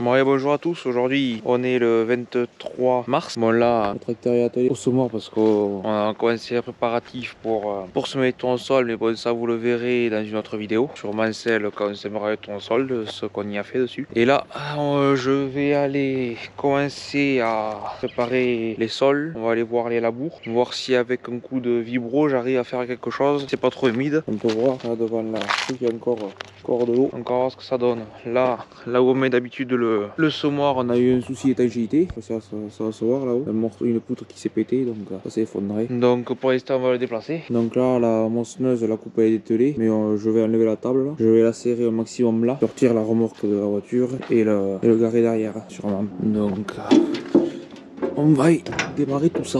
Bon et bonjour à tous, aujourd'hui on est le 23 mars. Bon là, le tracteur est attelé au semoir parce qu'on a commencé les préparatifs pour semer le tournesol, mais bon ça vous le verrez dans une autre vidéo. Sûrement celle quand on sèmera le tournesol, de ce qu'on y a fait dessus. Et là, je vais aller commencer à préparer les sols. On va aller voir les labours, voir si avec un coup de vibro j'arrive à faire quelque chose. C'est pas trop humide. On peut voir là devant là, il y a encore de l'eau. Encore voir ce que ça donne. Là où on met d'habitude le semoir, on a eu un souci d'étanchéité. Ça va se voir là-haut. Une poutre qui s'est pétée, donc ça s'est effondré. Donc pour l'instant, on va le déplacer. Donc là, la moissonneuse, la coupe elle est dételée, mais je vais enlever la table. Là. Je vais la serrer au maximum là, sortir la remorque de la voiture et le garer derrière, sûrement. Donc on va y démarrer tout ça.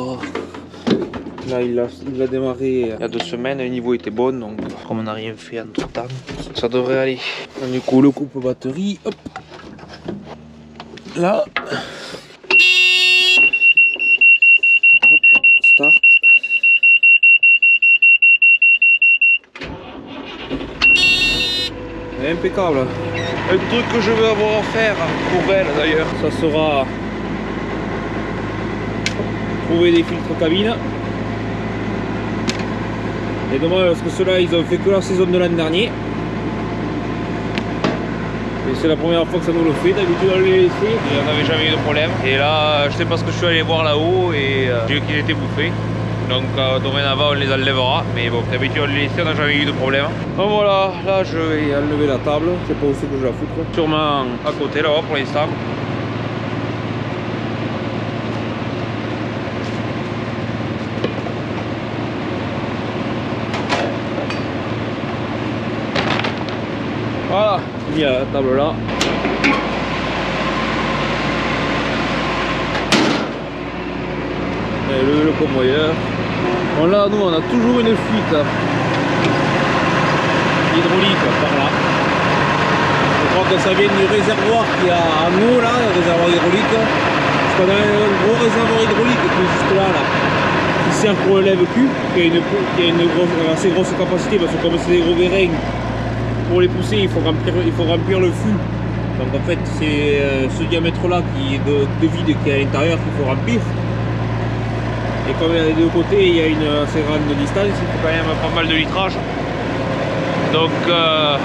Là, il a démarré il y a 2 semaines, le niveau était bon, donc comme on n'a rien fait entre temps, ça devrait aller. Du coup, le coupe batterie, hop, là, hop, start. Impeccable. Un truc que je veux avoir à faire pour elle d'ailleurs, ça sera trouver des filtres cabine. C'est dommage parce que ceux-là ils ont fait que la saison de l'an dernier. Et c'est la première fois que ça nous le fait, d'habitude on les laissé et on n'avait jamais eu de problème. Et là je sais pas ce que je suis allé voir là-haut et j'ai vu qu'ils étaient bouffés. Donc dorénavant on les enlèvera. Mais bon, d'habitude on les laissait, on n'a jamais eu de problème. Donc voilà, là je vais enlever la table. Je sais pas où c'est que je la foutre. Sûrement à côté là-bas pour l'instant. Voilà, il y a la table là. Et le convoyeur. Bon là, nous on a toujours une fuite hydraulique par là. Je crois que ça vient du réservoir qui a en eau là, le réservoir hydraulique. Parce qu'on a un gros réservoir hydraulique qui est juste là, qui sert pour le lève-cul, qui a une assez grosse capacité parce que comme c'est des gros vérins, pour les pousser il faut remplir le fût. Donc en fait c'est ce diamètre là qui est de vide qui est à l'intérieur qu'il faut remplir. Et comme des deux côtés il y a une assez grande distance, il faut quand même pas mal de litrage. Donc ça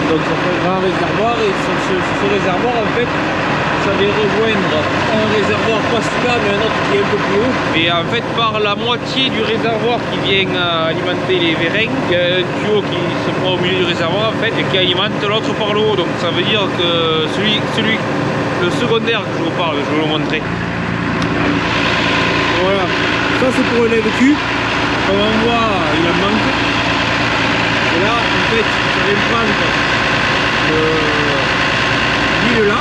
fait un grand réservoir et ce réservoir en fait ça vient rejoindre un réservoir pas celui-là mais un autre qui est un peu plus haut. Et en fait par la moitié du réservoir qui vient alimenter les vérins, il y a un tuyau qui se prend au milieu du réservoir en fait et qui alimente l'autre par le haut. Donc ça veut dire que le secondaire que je vous parle, je vais vous le montrer. Voilà, ça c'est pour le lève-cul. Comme on voit il en manque. Et là en fait ça vient prendre l'huile là.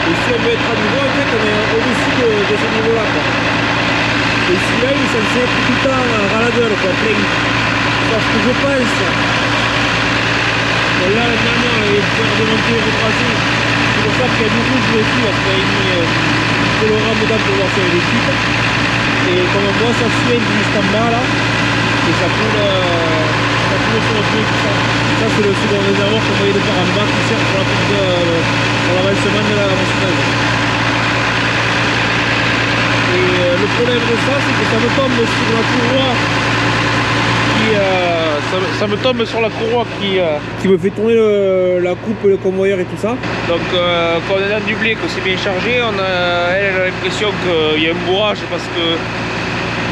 Et si on veut être à niveau, en fait, on est au-dessus de ce niveau-là. Et celui-là, il est censé être tout le temps à la gueule, quoi, plein. Sauf que je pense. Bon, là, normalement, on avait peur de monter et retracer. C'est pour ça qu'il y a du rouge dessus, parce qu'il y a mis colorant dedans pour voir si il y a des fuites. Et comme on voit, ça suit juste en bas, là. Et ça coule sur le truc. Ça, c'est le second réservoir qu'on voyait de par en bas qui sert pour l'avancement de la moissonneuse. Et le problème de ça, c'est que ça me tombe sur la courroie ça me tombe sur la courroie qui me fait tourner la coupe, le convoyeur et tout ça. Donc quand on est dans du blé, que c'est bien chargé, elle a l'impression qu'il y a un bourrage parce que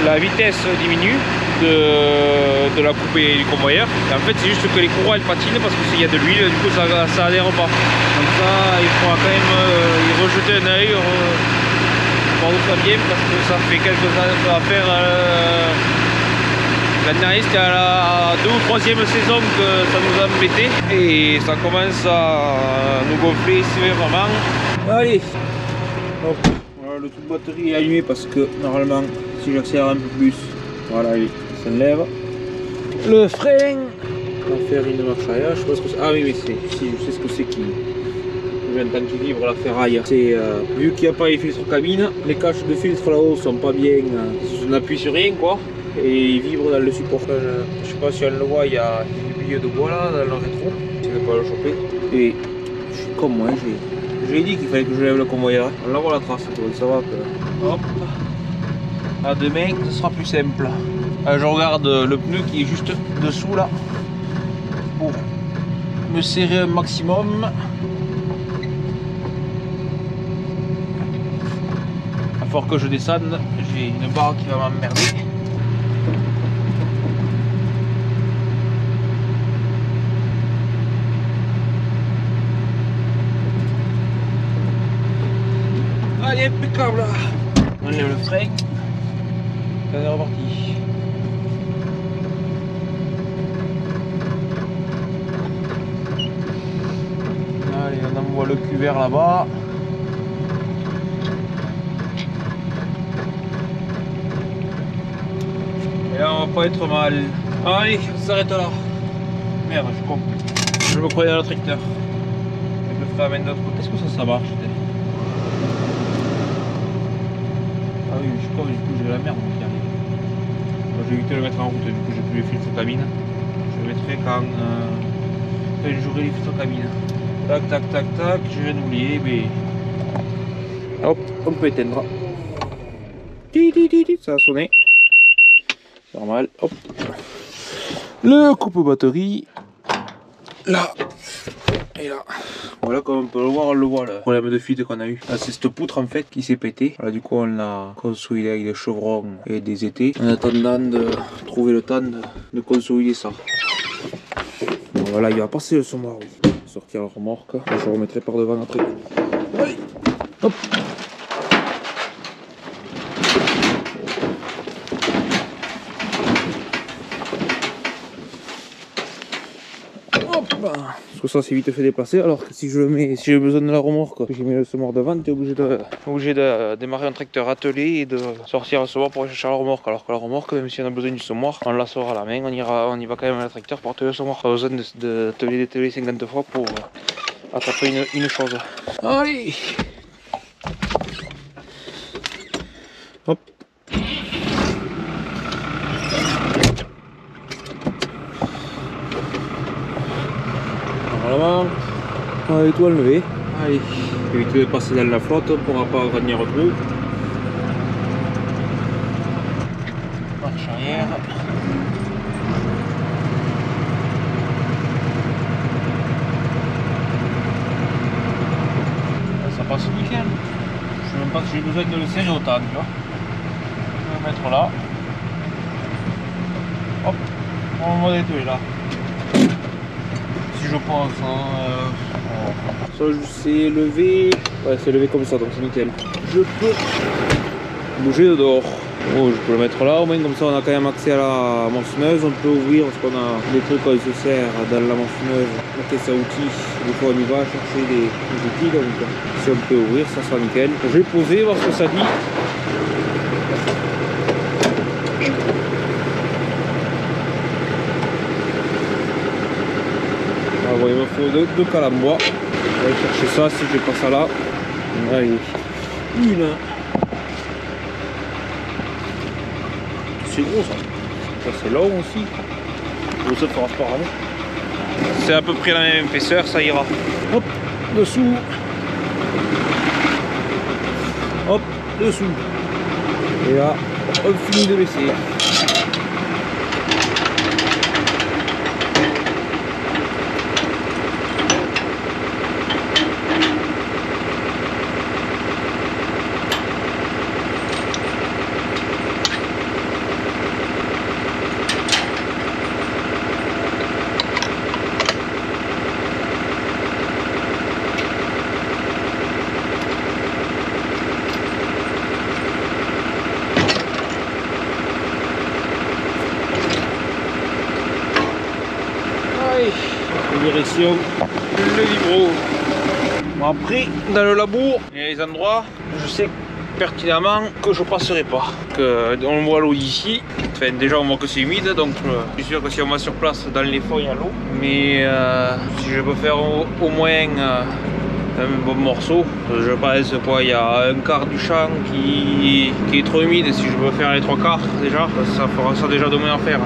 la vitesse diminue de la coupe et du convoyeur. Et en fait c'est juste que les courroies elles patinent parce qu'il y a de l'huile, du coup ça adhère pas. Donc ça il faudra quand même y rejeter un œil, voir où ça vient parce que ça fait quelques années à faire. L'année dernière c'était à la 2e ou 3e saison que ça nous a embêté et ça commence à nous gonfler sévèrement. Allez, hop. Voilà, le tout de batterie est allumé parce que normalement si j'accélère un peu plus, voilà il s'enlève. Le frein, on va faire une marche arrière, je sais pas ce que c'est. Ah oui mais je sais ce que c'est qui. J'entends qu'il vibre la ferraille. C'est vu qu'il n'y a pas les filtres cabine, les caches de filtre là-haut sont pas bien. On n'appuie sur rien quoi. Et il vibre dans le support. Je sais pas si on le voit, il y a du billet de bois là dans le rétro. Je ne vais pas le choper. Et comme moi, J'ai dit qu'il fallait que je lève le convoyeur. On la voit la trace, donc ça va que... Hop. À demain, ce sera plus simple. Je regarde le pneu qui est juste dessous là. Pour me serrer un maximum. À force que je descende, j'ai une barre qui va m'emmerder. Allez, impeccable. On enlève le frein. On est reparti. Allez, on envoie le cul vers là-bas. Et là, on va pas être mal. Allez, on s'arrête là. Merde, je comprends. Je me croyais dans le tracteur. Avec le frein à main de l'autre côté. Est-ce que ça marche? Ah oui, je suis con, du coup j'ai la merde qui arrive. Moi j'ai évité de le mettre en route, du coup j'ai plus les filtres cabine. Je le mettrai quand j'aurai les filtres cabine. Tac tac tac tac, je viens d'oublier, mais... Hop, on peut éteindre. Ça a sonné. Normal, hop. Le coupe-batterie. Là. Et là. Voilà, comme on peut le voir, on le voit le problème de fuite qu'on a eu. C'est cette poutre en fait qui s'est pétée. Voilà, du coup on l'a consolidé avec des chevrons et des étais. En attendant de trouver le temps de consolider ça. Bon, voilà, il va passer le semoir, oui. Sortir la remorque. Je remettrai par devant après. Allez. Hop. Parce que ça c'est vite fait déplacer, alors que si je le mets, si j'ai besoin de la remorque, j'ai mis le semoir devant, tu es obligé de démarrer un tracteur attelé et de sortir le semoir pour aller chercher la remorque. Alors que la remorque, même si on a besoin du semoir, on la sort à la main, on y va quand même à la tracteur pour atteler le semoir. Pas besoin de dételer 50 fois pour attraper une chose. Allez. Hop. Normalement, on va tout enlever. Allez, éviter de passer dans la flotte, on ne pourra pas gagner trop. Marche arrière. Ça passe nickel. Je ne sais même pas si j'ai besoin de le serrer autant, tu vois. Je vais le mettre là. Hop, on va détruire là. Si je pense, ça c'est levé, ouais c'est levé comme ça donc c'est nickel. Je peux bouger de dehors. Oh, je peux le mettre là, au moins comme ça on a quand même accès à la moissonneuse, on peut ouvrir parce qu'on a des trucs qu'on se sert dans la moissonneuse, la caisse à outils, des fois on y va chercher des outils donc si on peut ouvrir ça sera nickel. Je vais poser, voir ce que ça dit. Bon, il me faut deux calembois. On va aller chercher ça si je passe ça là. Allez, une. C'est gros ça. Ça c'est long aussi. Bon, ça fera pas rame. C'est à peu près la même épaisseur, ça ira. Hop, dessous. Hop, dessous. Et là, on finit de baisser. Direction le vibro. Bon, après dans le labour il y a des endroits où je sais pertinemment que je passerai pas, que on voit l'eau ici, enfin déjà on voit que c'est humide donc je suis sûr que si on va sur place dans les fonds il y a l'eau, mais si je peux faire au moins un bon morceau, je pense quoi, il y a un quart du champ qui est trop humide et si je veux faire les trois quarts déjà ça fera ça déjà de moins à faire.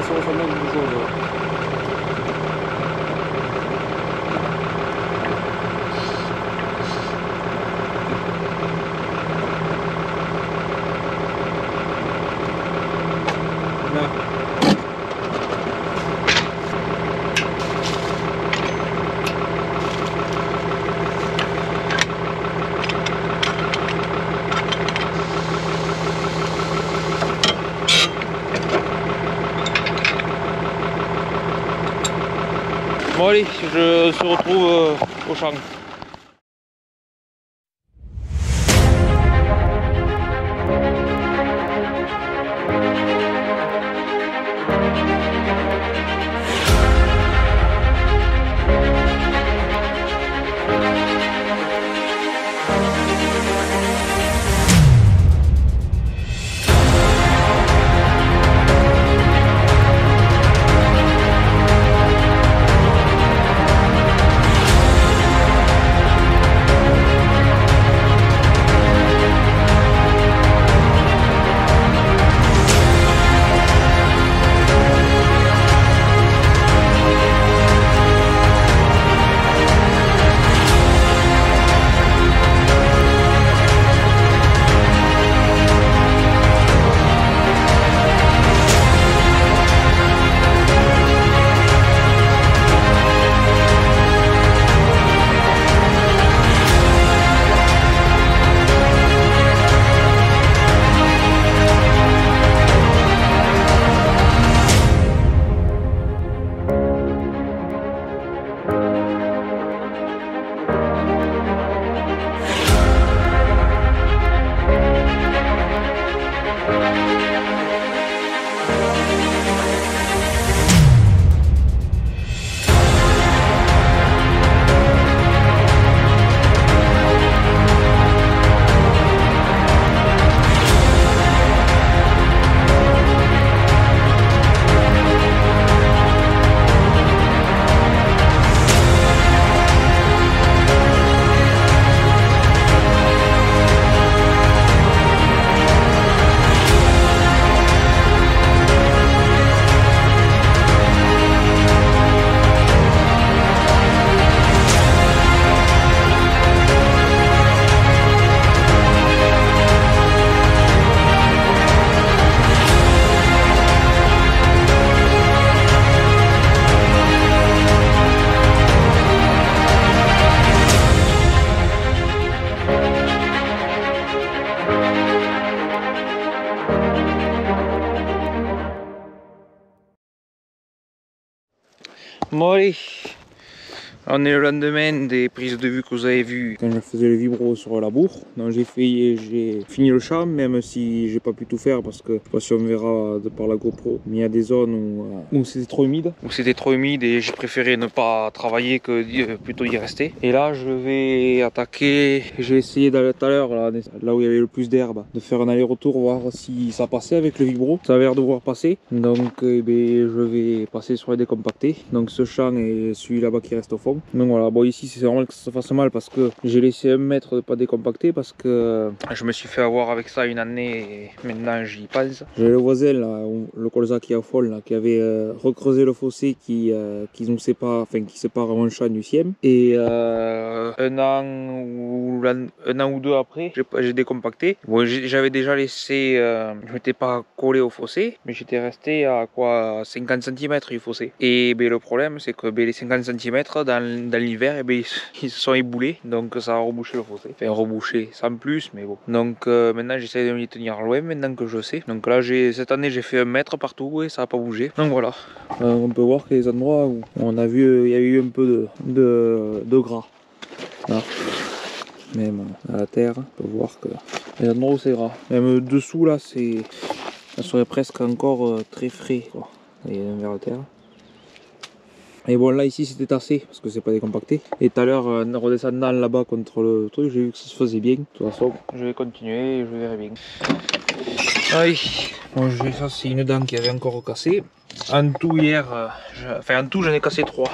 Ça ressemble à quelque chose. Bon allez, je se retrouve au champ. Bon allez, on est le lendemain des prises de vue que vous avez vues quand je faisais le vibro sur la bourre. Donc j'ai fini le champ, même si j'ai pas pu tout faire parce que je sais pas si on verra de par la GoPro, mais il y a des zones où c'était trop humide. Et j'ai préféré ne pas travailler que plutôt y rester. Et là je vais attaquer, j'ai essayé tout à l'heure là où il y avait le plus d'herbe, de faire un aller-retour voir si ça passait avec le vibro. Ça avait l'air de vouloir passer, donc je vais passer sur les décompactés. Donc ce champ est celui là-bas qui reste au fond. Donc voilà, bon ici c'est normal que ça se fasse mal parce que j'ai laissé 1 mètre de pas décompacté parce que je me suis fait avoir avec ça une année et maintenant j'y pense. J'ai le voisin là, le colza qui est au fond là, qui avait recreusé le fossé qui sépare mon champ du sien. Et un an ou deux après, j'ai décompacté. Bon, j'avais déjà laissé, je m'étais pas collé au fossé, mais j'étais resté à quoi 50 cm du fossé. Et le problème c'est que les 50 cm dans l'hiver, ils se sont éboulés, donc ça a rebouché le fossé. Enfin rebouché sans plus, mais bon. Donc maintenant j'essaie de m'y tenir loin maintenant que je sais. Donc là cette année j'ai fait 1 mètre partout et ça n'a pas bougé. Donc voilà, on peut voir qu'il y a des endroits où on a vu il y a eu un peu de gras. Voilà. Même à la terre, on peut voir que les endroits où c'est gras. Même dessous là, ça serait presque encore très frais quoi. Il y a un vers la terre. Et bon là ici c'était tassé parce que c'est pas décompacté. Et tout à l'heure en redescendant là-bas contre le truc, j'ai vu que ça se faisait bien. De toute façon je vais continuer et je verrai bien. Allez, bon, ça c'est une dent qui avait encore cassé. En tout hier, en tout j'en ai cassé 3.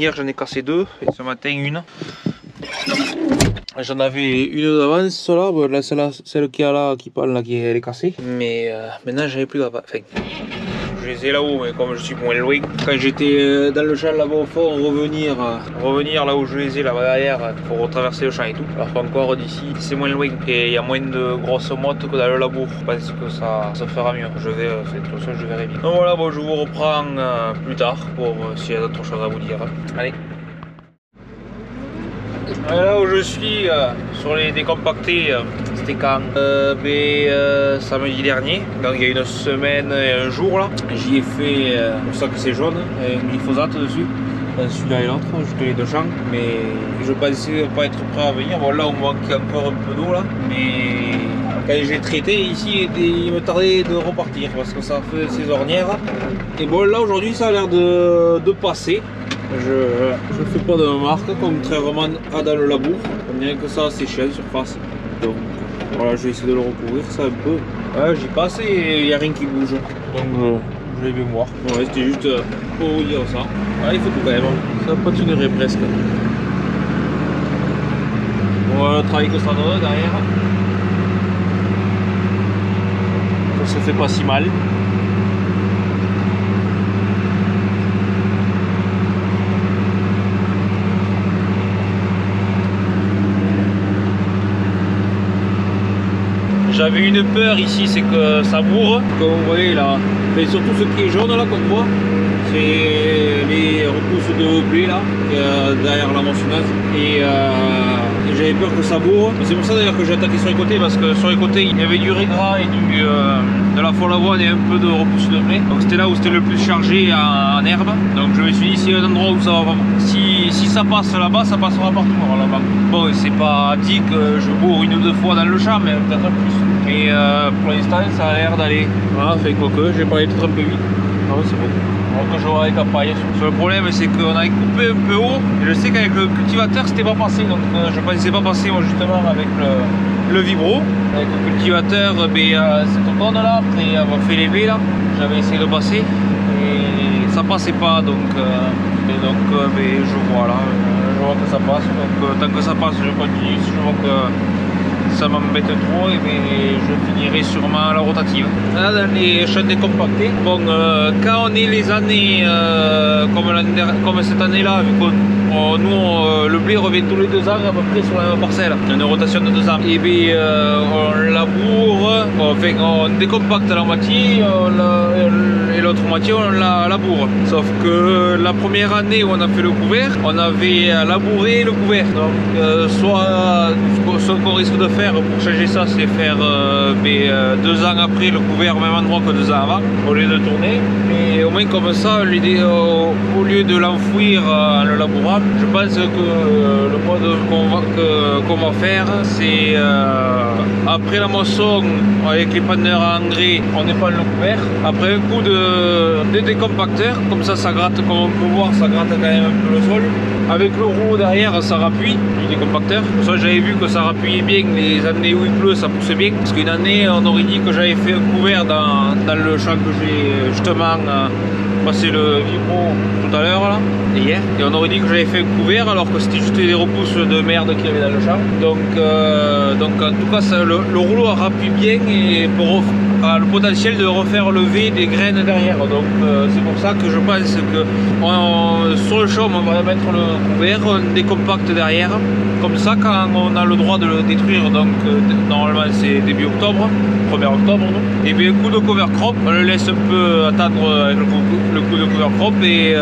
Hier j'en ai cassé 2 et ce matin une. J'en avais une d'avance là, celle qui est là, qui parle là, elle est cassée. Mais maintenant j'avais plus d'avance. Enfin, je les ai là-haut, mais comme je suis moins loin, quand j'étais dans le champ là-bas au fond, revenir là où je les ai là-bas derrière pour retraverser le champ et tout. Alors qu'encore d'ici, c'est moins loin et il y a moins de grosses mottes que dans le labour. Je pense que ça fera mieux. Je vais, de toute façon, je verrai bien. Donc voilà, bon, je vous reprends plus tard pour s'il y a d'autres choses à vous dire. Allez. Là où je suis sur les décompactés, c'était quand samedi dernier, donc il y a une semaine et un jour là. J'y ai fait, c'est pour ça que c'est jaune, un glyphosate dessus. celui-là et l'autre, juste les deux champs, mais je pensais pas être prêt à venir. Bon, là on manque encore un peu d'eau là, mais quand j'ai traité ici, il me tardait de repartir parce que ça fait ses ornières. Et bon, là aujourd'hui ça a l'air de passer. Je fais pas de marque, contrairement à dans le labour. On dirait que ça a séché en surface. Donc voilà, je vais essayer de le recouvrir ça un peu. Ouais, j'y passe et il n'y a rien qui bouge. Donc je vais bien voir. Ouais, c'était juste pour vous dire ça. Ah, il faut tout quand même. Ça continuerait presque. Voilà le travail que ça donne derrière. Ça se fait pas si mal. J'avais une peur ici, c'est que ça bourre, comme vous voyez là. Mais surtout ce qui est jaune là, comme moi, c'est les repousses de blé là, derrière la moissonneuse. Et j'avais peur que ça bourre. C'est pour ça d'ailleurs que j'ai attaqué sur les côtés, parce que sur les côtés il y avait du régras et de la folle avoine et un peu de repousse de blé. Donc c'était là où c'était le plus chargé en herbe. Donc je me suis dit, s'il y a un endroit où ça va, si ça passe là-bas, ça passera partout là-bas. Bon, c'est pas dit que je bourre une ou deux fois dans le champ, mais peut-être plus. Mais pour l'instant ça a l'air d'aller. Voilà, fait quoi que j'ai parlé peut-être un peu vite. Ah ouais, c'est bon. Alors que je vois avec la paille. Le problème c'est qu'on avait coupé un peu haut. Et je sais qu'avec le cultivateur c'était pas passé. Donc je pensais pas passer moi, justement avec le vibro. Avec le cultivateur, cette automne là, après avoir fait les baies là, j'avais essayé de passer. Et ça passait pas donc. Je vois là. Je vois que ça passe. Donc tant que ça passe je continue. Si je vois que ça m'embête trop, et je finirai sûrement la rotative. Là dans les champs décompactés, bon, quand on est les années comme cette année là, vu que nous le blé revient tous les 2 ans à peu près sur la même parcelle, une rotation de 2 ans, et bien on laboure, on décompacte la moitié et l'autre moitié on la laboure. Sauf que la première année où on a fait le couvert, on avait labouré le couvert. Donc soit ce qu'on risque de faire pour changer ça, c'est faire 2 ans après le couvert au même endroit que 2 ans avant, au lieu de tourner. Et au moins comme ça, l'idée, au lieu de l'enfouir en le labourant, je pense que le mode qu'on va faire, c'est après la moisson, avec les panneurs à engrais, on épanne le couvert. Après un coup de décompacteur, comme ça gratte, comme on peut voir, ça gratte quand même un peu le sol. Avec le rouleau derrière, ça rappuie du décompacteur. Pour ça, j'avais vu que ça rappuyait bien. Les années où il pleut, ça poussait bien. Parce qu'une année, on aurait dit que j'avais fait un couvert dans le champ que j'ai justement passé le vibro tout à l'heure, là, hier. Et on aurait dit que j'avais fait un couvert alors que c'était juste des repousses de merde qu'il y avait dans le champ. Donc en tout cas, ça, le rouleau rappuie bien et a le potentiel de refaire lever des graines derrière. Donc c'est pour ça que je pense que sur le champ, on va mettre le couvert, on décompacte derrière. Comme ça, quand on a le droit de le détruire, donc normalement c'est début octobre, 1er octobre, et bien un coup de cover crop, on le laisse un peu attendre avec le coup de cover crop, et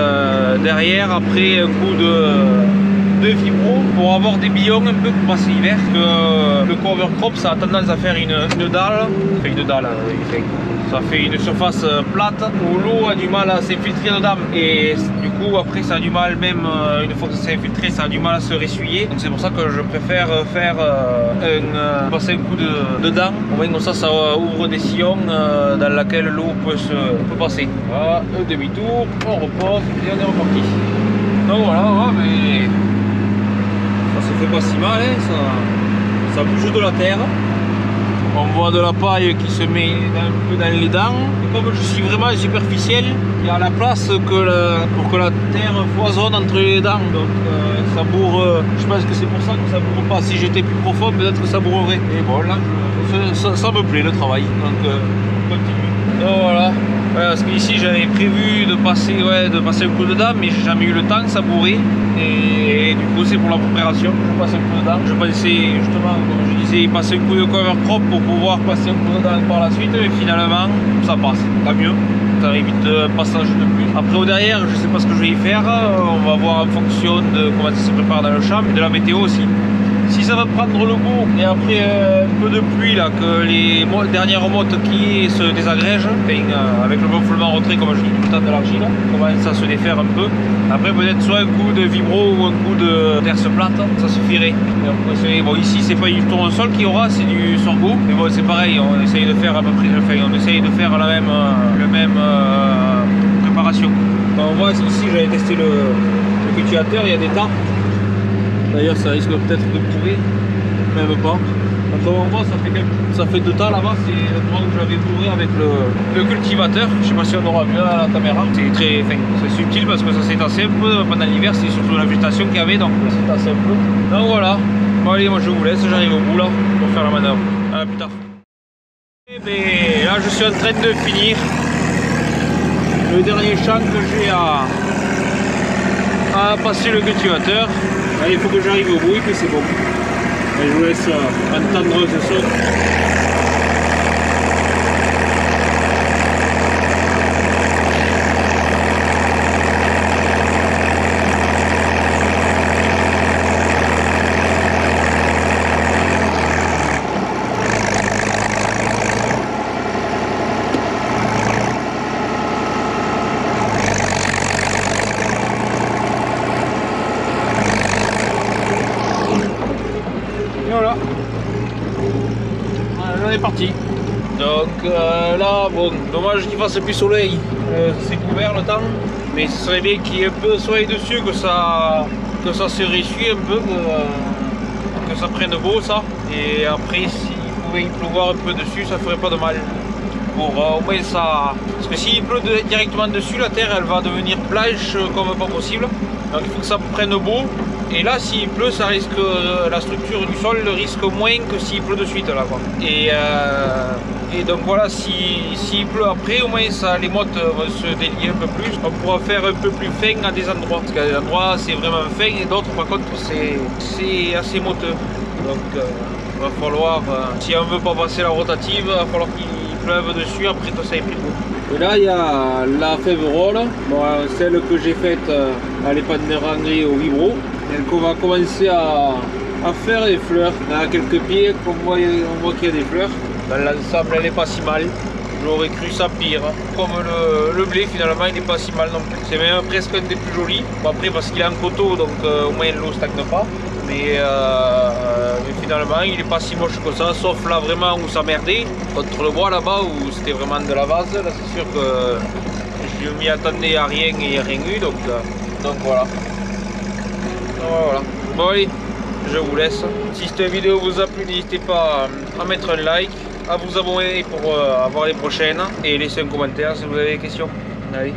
derrière après un coup de vibro pour avoir des billons un peu pour passer l'hiver. Le cover crop ça a tendance à faire une dalle, ça fait une surface plate où l'eau a du mal à s'infiltrer dedans, et du coup après ça a du mal, même une fois que ça s'est infiltré, ça a du mal à se ressuyer. Donc c'est pour ça que je préfère faire passer un coup dedans, au moins comme ça ouvre des sillons dans lesquels l'eau peut passer. Voilà, un demi-tour, on repose et on est reparti. Donc voilà, ouais, mais ça se fait pas si mal, hein, ça bouge de la terre. On voit de la paille qui se met un peu dans les dents. Et comme je suis vraiment superficiel, il y a la place pour que la terre foisonne entre les dents. Donc ça bourre, je pense que c'est pour ça que ça bourre pas. Si j'étais plus profond, peut-être que ça bourrerait. Et bon, là, ça me plaît le travail. Donc continue. Donc voilà. Ouais, parce qu'ici j'avais prévu de passer un coup dedans, mais j'ai jamais eu le temps, ça bourrait. Et du coup c'est pour la préparation que je passe un coup dedans. Je pensais justement, comme je disais, passer un coup de cover crop pour pouvoir passer un coup dedans par la suite, mais finalement ça passe, pas mieux. Ça évite un passage de plus. Après au derrière, je sais pas ce que je vais y faire, on va voir en fonction de comment ça se prépare dans le champ, et de la météo aussi. si ça va prendre le goût et après un peu de pluie là, que les dernières mottes qui se désagrègent, avec le gonflement retrait comme je dis tout le temps de l'argile, commence à se défaire un peu. Après peut-être soit un coup de vibro ou un coup de terre plate, ça suffirait. Bon, ici c'est pas du tournesol qu'il y aura, c'est du sorgho. Mais bon, c'est pareil, on essaye de faire à peu près, on essaye de faire la même préparation. Quand on voit ici, j'avais testé le cultivateur, il y a des tas. D'ailleurs, ça risque peut-être de bourrer, même pas. Quand on voit, ça fait 2 tas là-bas, c'est le moment que j'avais bourré avec le cultivateur. Je sais pas si on aura vu à la caméra. C'est subtil parce que ça s'est tassé un peu pendant l'hiver, c'est surtout la végétation qu'il y avait, donc ça s'est tassé un peu. Donc voilà. Bon allez, moi je vous laisse, j'arrive au bout là pour faire la manœuvre. À plus tard. Et bien, là je suis en train de finir le dernier champ que j'ai à passer le cultivateur. Là, il faut que j'arrive au bout et puis c'est bon. Et je vous laisse entendre ce son. Voilà, on est parti. Donc là, bon, dommage qu'il fasse plus soleil, c'est couvert le temps, mais ce serait bien qu'il y ait un peu de soleil dessus, que ça se réessuie un peu, que ça prenne beau ça. Et après, s'il pouvait y pleuvoir un peu dessus, ça ferait pas de mal. Pour au moins ça. Parce que s'il pleut directement dessus, la terre elle va devenir blanche comme pas possible. Donc il faut que ça prenne beau. Et là, s'il pleut, ça risque, la structure du sol risque moins que s'il pleut de suite là quoi. Et donc voilà, s'il pleut après, au moins ça, les mottes vont se délier un peu plus. On pourra faire un peu plus fin à des endroits. Parce qu'à des endroits c'est vraiment fin et d'autres par contre c'est assez motteux. Donc il va falloir, si on veut pas passer la rotative, il va falloir qu'il pleuve dessus après que ça ait pris goût. Et là il y a la féverolle, bon, celle que j'ai faite à l'épandérangerie au vibro. Et qu'on va commencer à faire des fleurs. Dans quelques pieds, on voit qu'il y a des fleurs. Dans l'ensemble, elle n'est pas si mal. J'aurais cru ça pire. Comme le blé, finalement, il n'est pas si mal non plus. C'est même presque un des plus jolis. Bon, après, parce qu'il est en coteau, donc au moins l'eau ne stagne pas. Mais finalement, il n'est pas si moche que ça, sauf là vraiment où ça merdait. Contre le bois là-bas, où c'était vraiment de la vase. Là, c'est sûr que je m'y attendais à rien et il n'y a rien eu. Donc voilà. Voilà. Bon allez, je vous laisse. Si cette vidéo vous a plu, n'hésitez pas à mettre un like, à vous abonner pour avoir les prochaines et laisser un commentaire si vous avez des questions. Allez.